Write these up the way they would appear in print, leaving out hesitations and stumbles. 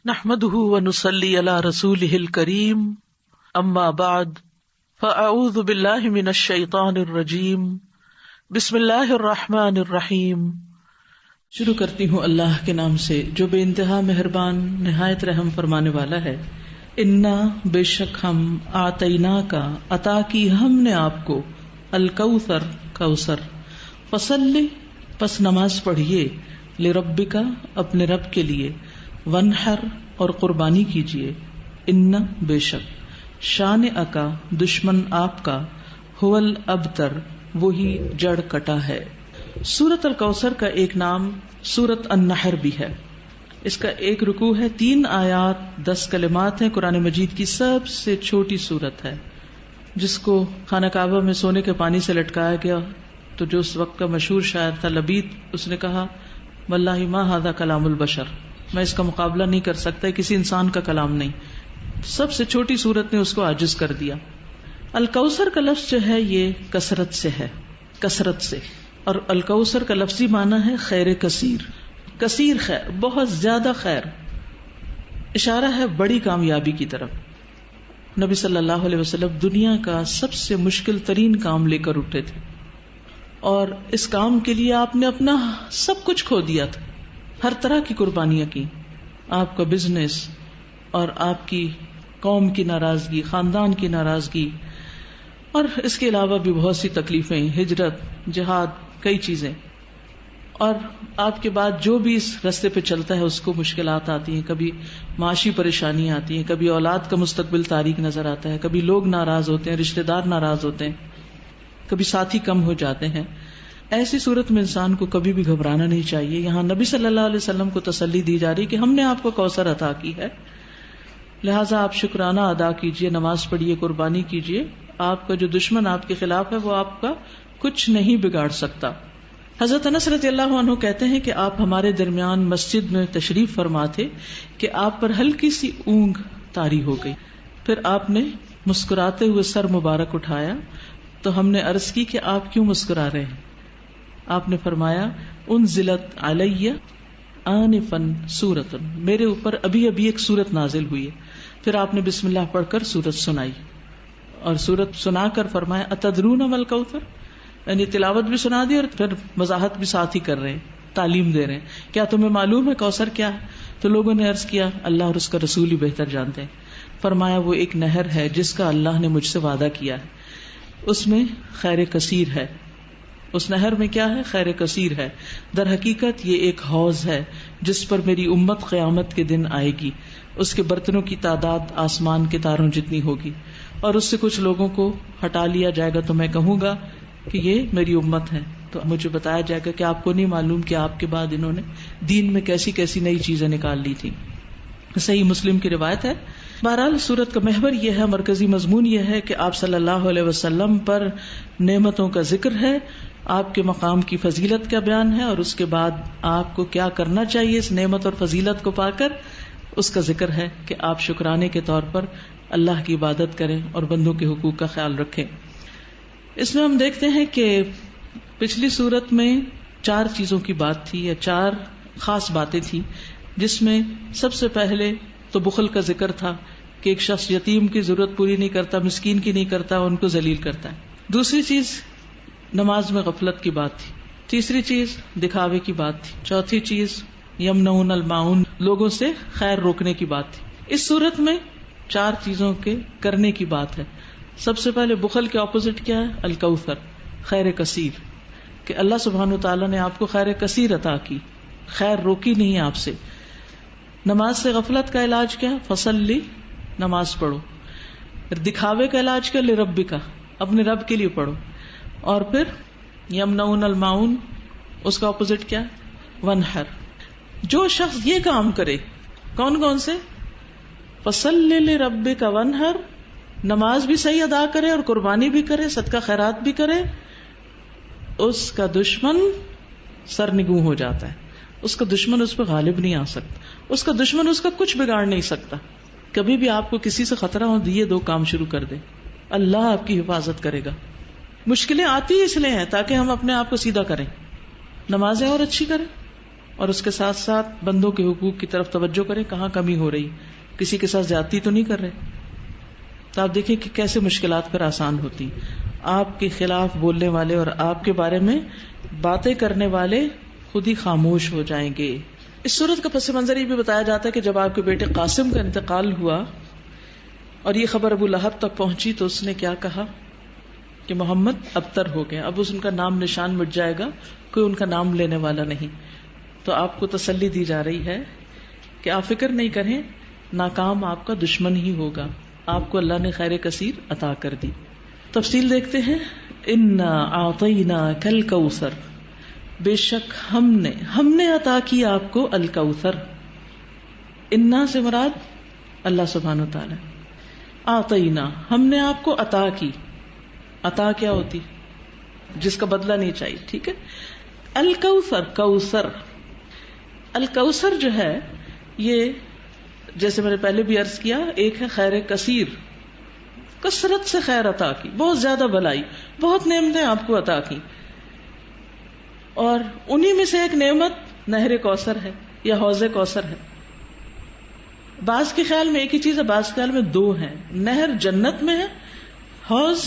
نحمده ونصلي على رسوله الكريم اما بعد فاعوذ بالله من الشیطان الرجیم بسم اللہ الرحمن الرحیم۔ شروع کرتی ہوں اللہ کے نام سے جو بے انتہا مہربان نہایت رحم فرمانے والا ہے۔ انا بے شک ہم آتینا کا عطا کی ہم نے آپ کو الکوثر کوثر، فصلی پس نماز پڑھیے، لربک اپنے رب کے لیے، ونحر اور قربانی کیجیے، ان بے شک، شان اکا دشمن آپ کا، هو الابتر وہی جڑ کٹا ہے۔ سورۃ الکوثر کا ایک نام سورۃ النحر بھی ہے۔ اس کا ایک رکوع ہے، 3 آیات 10 کلمات ہیں۔ قرآن مجید کی سب سے چھوٹی سورت ہے، جس کو خانہ کعبہ میں سونے کے پانی سے لٹکایا گیا تو جو اس وقت کا مشہور شاعر تھا لبید، اس نے کہا واللہ ما ھذا کلام البشر، میں اس کا مقابلہ نہیں کر سکتا، کسی انسان کا کلام نہیں۔ سب سے چھوٹی سورت نے اس کو عاجز کر دیا۔ الکوثر کا لفظ جو ہے یہ کثرت سے ہے، کثرت سے، اور الکوثر کا لفظی معنی ہے خیر کثیر، کثیر خیر، بہت زیادہ خیر، اشارہ ہے بڑی کامیابی کی طرف۔ نبی صلی اللہ علیہ وسلم دنیا کا سب سے مشکل ترین کام لے کر اٹھے تھے، اور اس کام کے لیے آپ نے اپنا سب کچھ کھو دیا تھا، ہر طرح کی قربانیاں کی۔ آپ کا بزنس اور آپ کی قوم کی ناراضگی، خاندان کی ناراضگی، اور اس کے علاوہ بھی بہت سی تکلیفیں، ہجرت، جہاد، کئی چیزیں، اور آپ کے بعد جو بھی اس راستے پہ چلتا ہے اس کو مشکلات آتی ہیں، کبھی معاشی پریشانی آتی ہیں، کبھی اولاد کا مستقبل تاریک نظر آتا ہے، کبھی لوگ ناراض ہوتے ہیں، رشتہ دار ناراض ہوتے ہیں، کبھی ساتھی کم ہو جاتے ہیں۔ ایسی صورت میں انسان کو کبھی بھی گھبرانا نہیں چاہیے۔ یہاں نبی صلی اللہ علیہ وسلم کو تسلی دی جا رہی کہ ہم نے آپ کو کوثر عطا کی ہے، لہٰذا آپ شکرانہ ادا کیجئے، نماز پڑھیے، قربانی کیجئے۔ آپ کا جو دشمن آپ کے خلاف ہے وہ آپ کا کچھ نہیں بگاڑ سکتا۔ حضرت انس رضی اللہ عنہ کہتے ہیں کہ آپ ہمارے درمیان مسجد میں تشریف فرما تھے کہ آپ پر ہلکی سی اونگ طاری ہو گئی، پھر آپ نے مسکراتے ہوئے سر مبارک اٹھایا تو ہم نے عرض کی کہ آپ کیوں مسکرا رہے ہیں؟ آپ نے فرمایا انزلت علی آنفا سورۃ، میرے اوپر ابھی ابھی ایک سورت نازل ہوئی ہے۔ پھر آپ نے بسم اللہ پڑھ کر سورت سنائی، اور سورت سنا کر فرمایا اتدرون ما الکوثر، یعنی تلاوت بھی سنا دی اور پھر وضاحت بھی ساتھ ہی کر رہے ہیں، تعلیم دے رہے ہیں، کیا تمہیں معلوم ہے کوثر کیا ہے؟ تو لوگوں نے عرض کیا اللہ اور اس کا رسول ہی بہتر جانتے ہیں۔ فرمایا وہ ایک نہر ہے جس کا اللہ نے مجھ سے وعدہ کیا ہے، اس میں خیر کثیر ہے۔ اس نہر میں کیا ہے؟ خیر کثیر ہے۔ در حقیقت یہ ایک حوض ہے جس پر میری امت قیامت کے دن آئے گی، اس کے برتنوں کی تعداد آسمان کے تاروں جتنی ہوگی، اور اس سے کچھ لوگوں کو ہٹا لیا جائے گا تو میں کہوں گا کہ یہ میری امت ہے، تو مجھے بتایا جائے گا کہ آپ کو نہیں معلوم کہ آپ کے بعد انہوں نے دین میں کیسی کیسی نئی چیزیں نکال لی تھی۔ صحیح مسلم کی روایت ہے۔ بہرحال سورت کا محور یہ ہے، مرکزی مضمون یہ ہے کہ آپ صلی اللہ علیہ وسلم پر نعمتوں کا ذکر ہے، آپ کے مقام کی فضیلت کا بیان ہے، اور اس کے بعد آپ کو کیا کرنا چاہیے اس نعمت اور فضیلت کو پا کر، اس کا ذکر ہے کہ آپ شکرانے کے طور پر اللہ کی عبادت کریں اور بندوں کے حقوق کا خیال رکھیں۔ اس میں ہم دیکھتے ہیں کہ پچھلی سورت میں 4 چیزوں کی بات تھی، یا 4 خاص باتیں تھیں، جس میں سب سے پہلے تو بخل کا ذکر تھا کہ ایک شخص یتیم کی ضرورت پوری نہیں کرتا، مسکین کی نہیں کرتا، ان کو ذلیل کرتا ہے۔ دوسری چیز نماز میں غفلت کی بات تھی۔ تیسری چیز دکھاوے کی بات تھی۔ چوتھی چیز یمنعون الماعون، لوگوں سے خیر روکنے کی بات تھی۔ اس صورت میں 4 چیزوں کے کرنے کی بات ہے۔ سب سے پہلے بخل کے اپوزٹ کیا ہے؟ الکوثر، خیر کثیر، کہ اللہ سبحانہ وتعالیٰ نے آپ کو خیر کثیر عطا کی، خیر روکی نہیں آپ سے۔ نماز سے غفلت کا علاج کیا؟ فصلی، نماز پڑھو۔ پھر دکھاوے کا علاج کیا؟ لربک، اپنے رب کے لیے پڑھو۔ اور پھر یمنعون الماعون، اس کا اپوزٹ کیا؟ ونحر۔ جو شخص یہ کام کرے، کون کون سے؟ فصلی لربک ونحر، نماز بھی صحیح ادا کرے اور قربانی بھی کرے، صدقہ خیرات بھی کرے، اس کا دشمن سرنگوں ہو جاتا ہے، اس کا دشمن اس پہ غالب نہیں آ سکتا، اس کا دشمن اس کا کچھ بگاڑ نہیں سکتا۔ کبھی بھی آپ کو کسی سے خطرہ ہو، یہ 2 کام شروع کر دیں، اللہ آپ کی حفاظت کرے گا۔ مشکلیں آتی اس لیے ہیں تاکہ ہم اپنے آپ کو سیدھا کریں، نمازیں اور اچھی کریں، اور اس کے ساتھ ساتھ بندوں کے حقوق کی طرف توجہ کریں، کہاں کمی ہو رہی، کسی کے ساتھ زیادتی تو نہیں کر رہے. تو آپ دیکھیں کہ کیسے مشکلات پر آسان ہوتی. آپ کے خلاف بولنے والے اور آپ کے بارے میں باتیں کرنے والے خود ہی خاموش ہو جائیں گے. اس صورت کا پس منظر یہ بھی بتایا جاتا ہے کہ جب آپ کے بیٹے قاسم کا انتقال ہوا اور یہ خبر ابو لہب تک پہنچی تو اس نے کیا کہا کہ محمد ابتر ہو گئے، اب ان کا نام نشان مٹ جائے گا، کوئی ان کا نام لینے والا نہیں. تو آپ کو تسلی دی جا رہی ہے کہ آپ فکر نہیں کریں، ناکام آپ کا دشمن ہی ہوگا، آپ کو اللہ نے خیر کثیر عطا کر دی. تفصیل دیکھتے ہیں. انا اعطیناک الکوثر، بے شک ہم نے عطا کی آپ کو الکوثر. انا سے مراد اللہ سبحانہ و تعالی. اعطینا، ہم نے آپ کو عطا کی. عطا کیا ہوتی؟ جس کا بدلہ نہیں چاہیے. ٹھیک ہے. الکوثر، کوثر. الکوثر جو ہے یہ جیسے میں نے پہلے بھی عرض کیا، ایک ہے خیر کثیر، کثرت سے خیر عطا کی، بہت زیادہ بھلائی، بہت نعمتیں آپ کو عطا کی. اور انہی میں سے ایک نعمت نہر کوثر ہے یا حوض کوثر ہے. بعض کے خیال میں ایک ہی چیز ہے، بعض کے خیال میں دو ہیں. نہر جنت میں ہے، حوض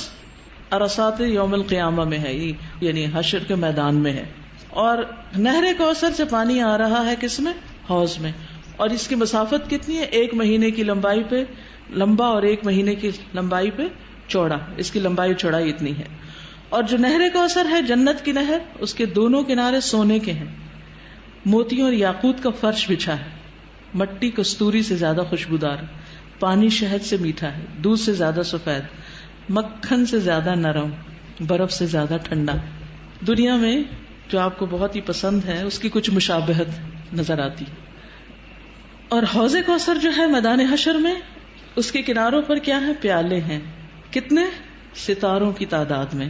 عرصات یوم القیامہ میں ہے، یعنی حشر کے میدان میں ہے. اور نہر کوثر سے پانی آ رہا ہے کس میں؟ حوض میں. اور اس کی مسافت کتنی ہے؟ 1 مہینے کی لمبائی پہ لمبا اور 1 مہینے کی لمبائی پہ چوڑا. اس کی لمبائی چوڑائی اتنی ہے. اور جو نہر کوثر ہے جنت کی نہر، اس کے دونوں کنارے سونے کے ہیں، موتیوں اور یاقوت کا فرش بچھا ہے، مٹی کستوری سے زیادہ خوشبودار، پانی شہد سے میٹھا ہے، دودھ سے زیادہ سفید، مکھن سے زیادہ نرم، برف سے زیادہ ٹھنڈا. دنیا میں جو آپ کو بہت ہی پسند ہے اس کی کچھ مشابہت نظر آتی. اور حوض کوثر جو ہے میدان حشر میں، اس کے کناروں پر کیا ہے؟ پیالے ہیں. کتنے؟ ستاروں کی تعداد میں.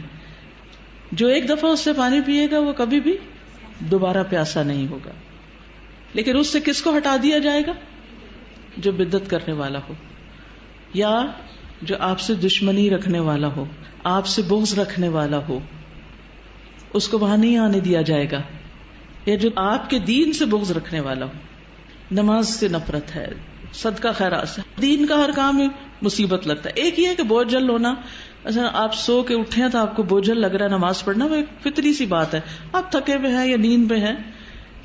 جو ایک دفعہ اس سے پانی پیے گا وہ کبھی بھی دوبارہ پیاسا نہیں ہوگا. لیکن اس سے کس کو ہٹا دیا جائے گا؟ جو بدعت کرنے والا ہو، یا جو آپ سے دشمنی رکھنے والا ہو، آپ سے بغض رکھنے والا ہو، اس کو وہاں نہیں آنے دیا جائے گا. یا جو آپ کے دین سے بغض رکھنے والا ہو، نماز سے نفرت ہے، صدقہ خیرات سے، دین کا ہر کام مصیبت لگتا ہے. ایک یہ ہے کہ بوجھل ہونا، اچھا آپ سو کے اٹھے ہیں تو آپ کو بوجھل لگ رہا ہے نماز پڑھنا، وہ ایک فطری سی بات ہے، آپ تھکے ہوئے ہیں یا نیند پہ ہیں.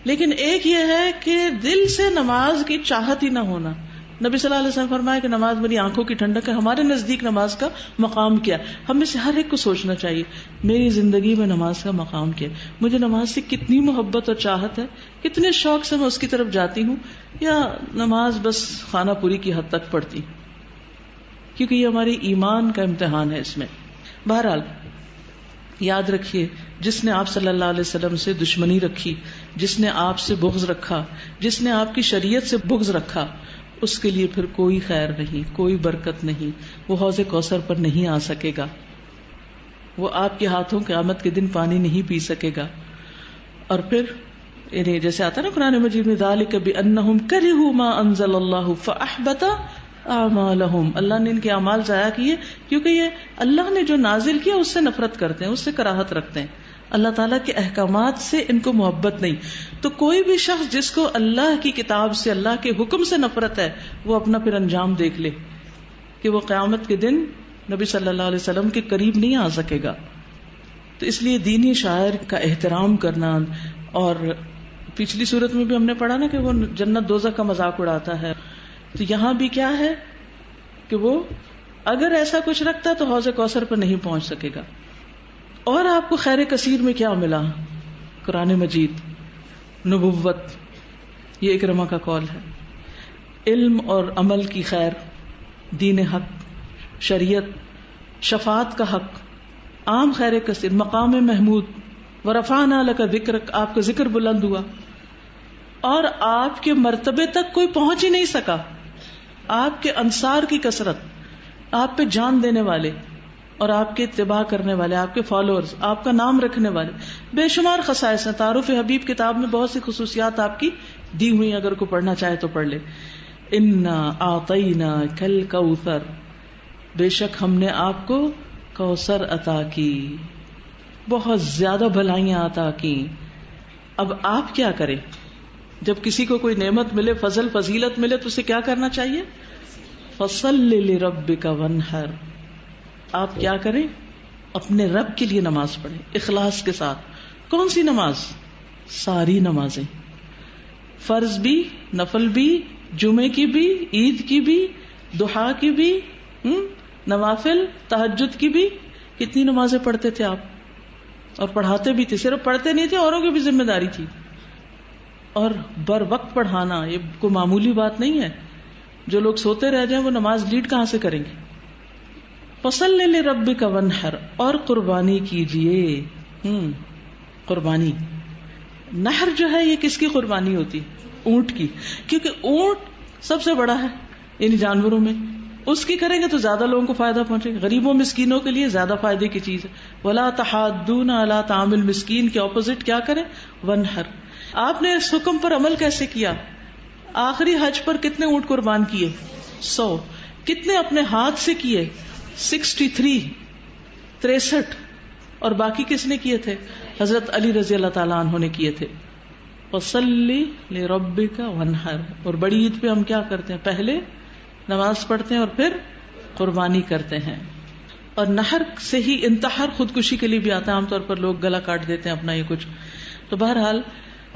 لیکن ایک یہ ہے کہ دل سے نماز کی چاہت ہی نہ ہونا. نبی صلی اللہ علیہ وسلم فرمایا کہ نماز میری آنکھوں کی ٹھنڈک ہے. ہمارے نزدیک نماز کا مقام کیا؟ ہم میں سے ہر ایک کو سوچنا چاہیے میری زندگی میں نماز کا مقام کیا؟ مجھے نماز سے کتنی محبت اور چاہت ہے، کتنے شوق سے میں اس کی طرف جاتی ہوں، یا نماز بس خانہ پوری کی حد تک پڑھتی. کیونکہ یہ ہماری ایمان کا امتحان ہے. اس میں بہرحال یاد رکھیے، جس نے آپ صلی اللہ علیہ وسلم سے دشمنی رکھی، جس نے آپ سے بغض رکھا، جس نے آپ کی شریعت سے بغض رکھا، اس کے لیے پھر کوئی خیر نہیں، کوئی برکت نہیں. وہ حوض کوثر پر نہیں آ سکے گا، وہ آپ کے ہاتھوں قیامت کے دن پانی نہیں پی سکے گا. اور پھر یعنی جیسے آتا نا قرآن مجید میں، ذالک بانہم کرہوا ما انزل اللہ فاحبط اعمالہم، اللہ نے ان کے اعمال ضائع کیے کیونکہ یہ اللہ نے جو نازل کیا اس سے نفرت کرتے ہیں، اس سے کراہت رکھتے ہیں. اللہ تعالیٰ کے احکامات سے ان کو محبت نہیں. تو کوئی بھی شخص جس کو اللہ کی کتاب سے، اللہ کے حکم سے نفرت ہے، وہ اپنا پھر انجام دیکھ لے کہ وہ قیامت کے دن نبی صلی اللہ علیہ وسلم کے قریب نہیں آ سکے گا. تو اس لیے دینی شاعر کا احترام کرنا. اور پچھلی صورت میں بھی ہم نے پڑھا نا کہ وہ جنت دوزخ کا مذاق اڑاتا ہے. تو یہاں بھی کیا ہے کہ وہ اگر ایسا کچھ رکھتا تو حوض کوثر پر نہیں پہنچ سکے گا. اور آپ کو خیر کثیر میں کیا ملا؟ قرآن مجید، نبوت، یہ اکرمہ کا قول ہے، علم اور عمل کی خیر، دین حق، شریعت، شفاعت کا حق، عام خیر کثیر، مقام محمود، ورفعنا لک ذکرک، آپ کا ذکر بلند ہوا. اور آپ کے مرتبے تک کوئی پہنچ ہی نہیں سکا. آپ کے انصار کی کثرت، آپ پہ جان دینے والے اور آپ کے اتباع کرنے والے، آپ کے فالوورز، آپ کا نام رکھنے والے، بے شمار خصائص ہیں. تعارف حبیب کتاب میں بہت سی خصوصیات آپ کی دی ہوئی، اگر کوئی پڑھنا چاہے تو پڑھ لے. انا اعطیناک الکوثر، بے شک ہم نے آپ کو کوثر عطا کی، بہت زیادہ بھلائیاں عطا کی. اب آپ کیا کریں؟ جب کسی کو کوئی نعمت ملے، فضل فضیلت ملے تو اسے کیا کرنا چاہیے؟ فَصَلِّ لِرَبِّكَ وَانْحَرْ، آپ کیا کریں؟ اپنے رب کے لیے نماز پڑھیں اخلاص کے ساتھ. کون سی نماز؟ ساری نمازیں، فرض بھی، نفل بھی، جمعے کی بھی، عید کی بھی، ضحیٰ کی بھی، نوافل، تہجد کی بھی. کتنی نمازیں پڑھتے تھے آپ؟ اور پڑھاتے بھی تھے. صرف پڑھتے نہیں تھے، اوروں کی بھی ذمہ داری تھی. اور بر وقت پڑھانا یہ کوئی معمولی بات نہیں ہے. جو لوگ سوتے رہ جائیں وہ نماز لیڈ کہاں سے کریں گے؟ فَصَلِّ لِرَبِّكَ وَانْحَرْ، اور قربانی کیجئے. قربانی، نحر جو ہے یہ کس کی قربانی ہوتی؟ اونٹ کی، کیونکہ اونٹ سب سے بڑا ہے یعنی جانوروں میں. اس کی کریں گے تو زیادہ لوگوں کو فائدہ پہنچے گا. غریبوں مسکینوں کے لیے زیادہ فائدے کی چیز ہے. وَلَا تَحَاضُّونَ عَلَىٰ طَعَامِ الْمِسْكِينِ کے اپوزٹ کیا کریں؟ وَانْحَرْ. آپ نے اس حکم پر عمل کیسے کیا؟ آخری حج پر کتنے اونٹ قربان کیے؟ 100. کتنے اپنے ہاتھ سے کیے؟ 63. اور باقی کس نے کیے تھے؟ حضرت علی رضی اللہ تعالیٰ عنہ نے کیے تھے. فَصَلِّ لِرَبِّكَ وَانْحَرْ. اور بڑی عید پہ ہم کیا کرتے ہیں؟ پہلے نماز پڑھتے ہیں اور پھر قربانی کرتے ہیں. اور نحر سے ہی انتحار خودکشی کے لیے بھی آتا ہے. عام طور پر لوگ گلا کاٹ دیتے ہیں اپنا یہ کچھ. تو بہرحال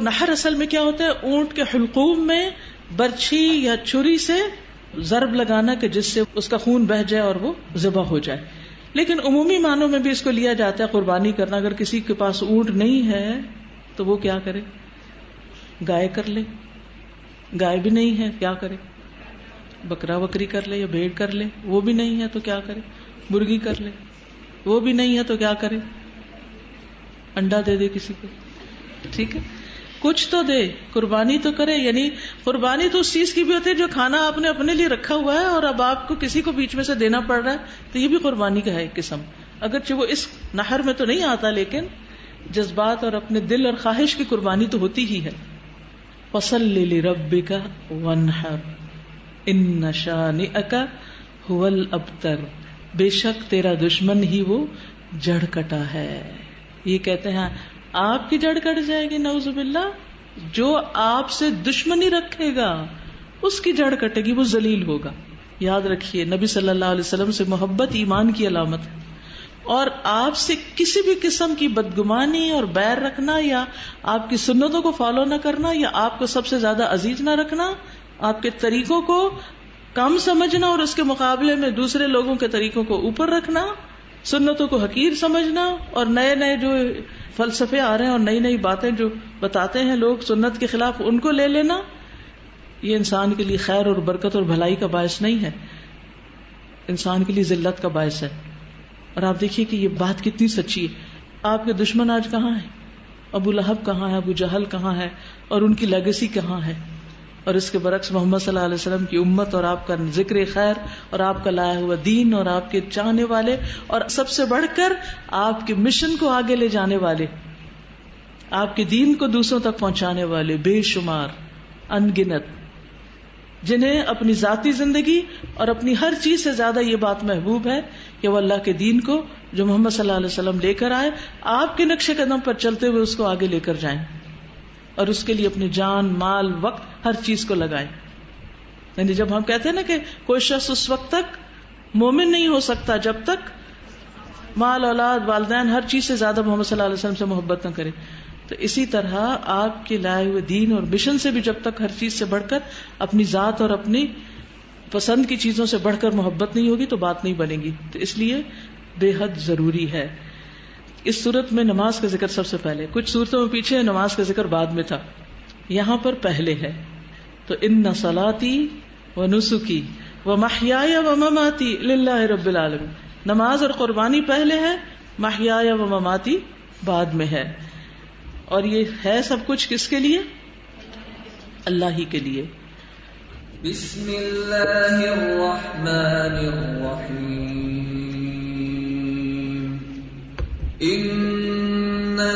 نحر اصل میں کیا ہوتا ہے؟ اونٹ کے حلقوم میں برچھی یا چھری سے ضرب لگانا کہ جس سے اس کا خون بہہ جائے اور وہ ذبح ہو جائے. لیکن عمومی معنوں میں بھی اس کو لیا جاتا ہے قربانی کرنا. اگر کسی کے پاس اونٹ نہیں ہے تو وہ کیا کرے؟ گائے کر لے. گائے بھی نہیں ہے کیا کرے؟ بکرا بکری کر لے یا بھیڑ کر لے. وہ بھی نہیں ہے تو کیا کرے؟ مرغی کر لے. وہ بھی نہیں ہے تو کیا کرے؟ انڈا دے دے کسی کو. ٹھیک ہے، کچھ تو دے، قربانی تو کرے. یعنی قربانی تو اس چیز کی بھی ہوتی ہے جو کھانا آپ نے اپنے لیے رکھا ہوا ہے اور اب آپ کو کسی کو بیچ میں سے دینا پڑ رہا ہے، تو یہ بھی قربانی کا ہے ایک قسم. اگرچہ وہ اس نحر میں تو نہیں آتا لیکن جذبات اور اپنے دل اور خواہش کی قربانی تو ہوتی ہی ہے. فَصَلِّ لِرَبِّكَ وَانْحَرْ إِنَّ شَانِئَكَ هُوَ الْأَبْتَرُ، بے شک تیرا دشمن ہی وہ جڑ کٹا ہے. یہ کہتے ہیں آپ کی جڑ کٹ جائے گی، نعوذ باللہ. جو آپ سے دشمنی رکھے گا اس کی جڑ کٹے گی، وہ ذلیل ہوگا. یاد رکھیے نبی صلی اللہ علیہ وسلم سے محبت ایمان کی علامت ہے. اور آپ سے کسی بھی قسم کی بدگمانی اور بیر رکھنا یا آپ کی سنتوں کو فالو نہ کرنا یا آپ کو سب سے زیادہ عزیز نہ رکھنا، آپ کے طریقوں کو کم سمجھنا اور اس کے مقابلے میں دوسرے لوگوں کے طریقوں کو اوپر رکھنا، سنتوں کو حقیر سمجھنا اور نئے نئے جو فلسفے آ رہے ہیں اور نئی نئی باتیں جو بتاتے ہیں لوگ سنت کے خلاف ان کو لے لینا، یہ انسان کے لیے خیر اور برکت اور بھلائی کا باعث نہیں ہے، انسان کے لیے ذلت کا باعث ہے. اور آپ دیکھیے کہ یہ بات کتنی سچی ہے. آپ کے دشمن آج کہاں ہیں؟ ابو لہب کہاں ہے؟ ابو جہل کہاں ہے؟ اور ان کی لیگیسی کہاں ہے؟ اور اس کے برعکس محمد صلی اللہ علیہ وسلم کی امت اور آپ کا ذکر خیر اور آپ کا لایا ہوا دین اور آپ کے چاہنے والے اور سب سے بڑھ کر آپ کے مشن کو آگے لے جانے والے، آپ کے دین کو دوسروں تک پہنچانے والے بے شمار ان گنت، جنہیں اپنی ذاتی زندگی اور اپنی ہر چیز سے زیادہ یہ بات محبوب ہے کہ وہ اللہ کے دین کو جو محمد صلی اللہ علیہ وسلم لے کر آئے آپ کے نقش قدم پر چلتے ہوئے اس کو آگے لے کر جائیں اور اس کے لیے اپنی جان مال وقت ہر چیز کو لگائیں. یعنی جب ہم کہتے ہیں نا کہ کوئی شخص اس وقت تک مومن نہیں ہو سکتا جب تک مال اولاد والدین ہر چیز سے زیادہ محمد صلی اللہ علیہ وسلم سے محبت نہ کرے، تو اسی طرح آپ کے لائے ہوئے دین اور مشن سے بھی جب تک ہر چیز سے بڑھ کر اپنی ذات اور اپنی پسند کی چیزوں سے بڑھ کر محبت نہیں ہوگی تو بات نہیں بنے گی. تو اس لیے بے حد ضروری ہے. اس صورت میں نماز کا ذکر سب سے پہلے، کچھ صورتوں میں پیچھے نماز کا ذکر بعد میں تھا، یہاں پر پہلے ہے. تو ان صلاتی و نسکی و محیای و مماتی للہ رب العالمین، نماز اور قربانی پہلے ہے، محیای و مماتی بعد میں ہے. اور یہ ہے سب کچھ کس کے لیے؟ اللہ ہی کے لیے. بسم اللہ الرحمن الرحیم. انا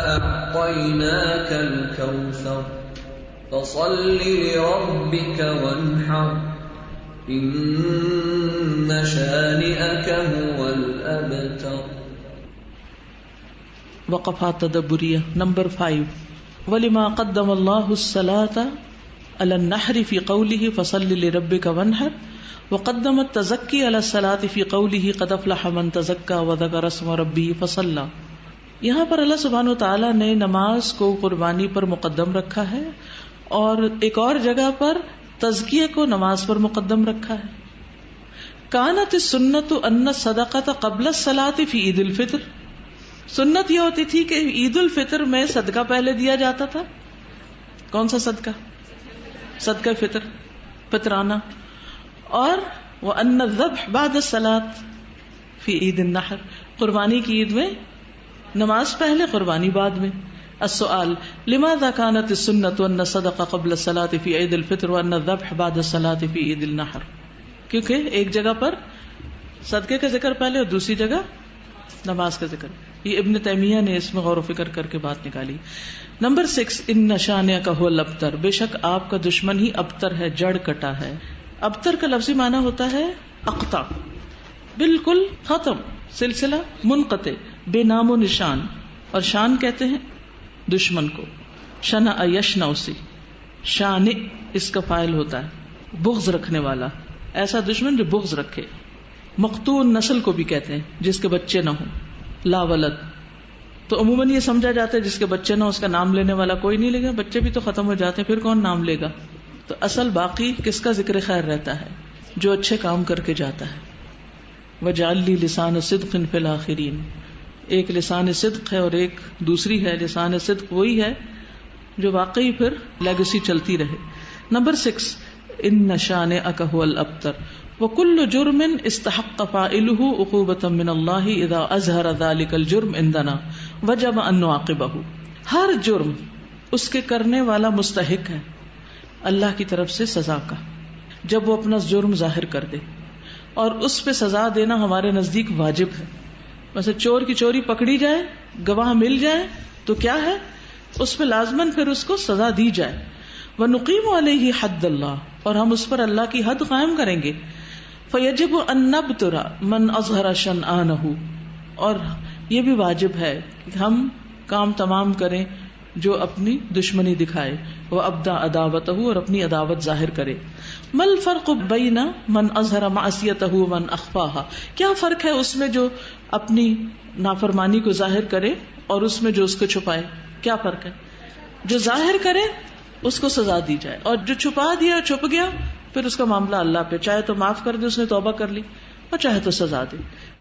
اعطیناک الکوثر فصل لربک وانحر ان شانئک هو الابتر. وقفات تدبریہ نمبر 5. وَلِمَا قَدَّمَ اللَّهُ الصَّلَاةَ عَلَى النَّحْرِ فِي قَوْلِهِ فَصَلِّ لِرَبِّكَ وَانْحَرْ وَقَدَّمَ التَّزَكِّي عَلَى الصَّلَاةِ فِي قَوْلِهِ قَدْ أَفْلَحَ مَنْ تَزَكَّى وَذَكَرَ اسْمَ رَبِّهِ فَصَلَّى۔ یہاں پر اللہ سبحانہ وتعالیٰ نے نماز کو قربانی پر مقدم رکھا ہے، اور ایک اور جگہ پر تزکیہ کو نماز پر مقدم رکھا ہے۔ کانت السنت ان الصدقۃ قبل الصلاۃ فی عید الفطر، سنت یہ ہوتی تھی کہ عید الفطر میں صدقہ پہلے دیا جاتا تھا۔ کون سا صدقہ؟ صدقہ فطر، فطرانہ۔ اور وان الذبح بعد الصلاۃ فی عید النحر، قربانی کی عید میں نماز پہلے قربانی بعد میں۔ السؤال لماذا كانت السنة ان الصدقة قبل الصلاة في عید الفطر وان الذبح بعد الصلاة في عید النحر؟ کیونکہ ایک جگہ پر صدقے کا ذکر پہلے اور دوسری جگہ نماز کا ذکر۔ یہ ابن تیمیہ نے اس میں غور و فکر کر کے بات نکالی۔ نمبر 6، ان شانئک هو الابتر، بے شک آپ کا دشمن ہی ابتر ہے، جڑ کٹا ہے۔ ابتر کا لفظی معنی ہوتا ہے اقطع، بالکل ختم، سلسلہ منقطع، بے نام و نشان۔ اور شان کہتے ہیں دشمن کو، شنع یشنع سے، شانع اس کا فاعل ہوتا ہے، بغض رکھنے والا، ایسا دشمن جو بغض رکھے۔ مقطوع نسل کو بھی کہتے ہیں جس کے بچے نہ ہوں، لا ولد۔ تو عموماً یہ سمجھا جاتا ہے جس کے بچے نہ ہو اس کا نام لینے والا کوئی نہیں لے گا، بچے بھی تو ختم ہو جاتے ہیں، پھر کون نام لے گا؟ تو اصل باقی کس کا ذکر خیر رہتا ہے؟ جو اچھے کام کر کے جاتا ہے۔ وَجَعَلْ لِي لِسَانَ صِدْقٍ فِي الْآخِرِينَ، ایک لسان صدق ہے اور ایک دوسری ہے لسان صدق، وہی ہے جو واقعی پھر لیگیسی چلتی رہے۔ نمبر 6، ان شانئک هو الابتر وکل جرم استحق فاعلہ عقوبۃ من اللہ اذا اظہر ذلک الجرم عندنا وجب ان نعاقبہ۔ ہر جرم اس کے کرنے والا مستحق ہے اللہ کی طرف سے سزا کا جب وہ اپنا جرم ظاہر کر دے، اور اس پہ سزا دینا ہمارے نزدیک واجب ہے۔ ویسے چور کی چوری پکڑی جائے، گواہ مل جائے تو کیا ہے، اس پہ لازماً پھر اس کو سزا دی جائے۔ وَنُقِيمُ عَلَيْهِ حَدَّ اللَّهِ، اور ہم اس پر اللہ کی حد قائم کریں گے۔ فَيَجِبُ أَن نَّبْتُرَ مَنْ أَظْهَرَ شَنْآنَهُ، اور یہ بھی واجب ہے کہ ہم کام تمام کریں جو اپنی دشمنی دکھائے، وَأَبْدَى عَدَاوَتَهُ، اور اپنی عداوت ظاہر کرے۔ ما الفرق بین من اظہر معصیتہ ومن اخفاها، کیا فرق ہے اس میں جو اپنی نافرمانی کو ظاہر کرے اور اس میں جو اس کو چھپائے؟ کیا فرق ہے؟ جو ظاہر کرے اس کو سزا دی جائے، اور جو چھپا دیا چھپ گیا پھر اس کا معاملہ اللہ پہ، چاہے تو معاف کر دے اس نے توبہ کر لی، اور چاہے تو سزا دے۔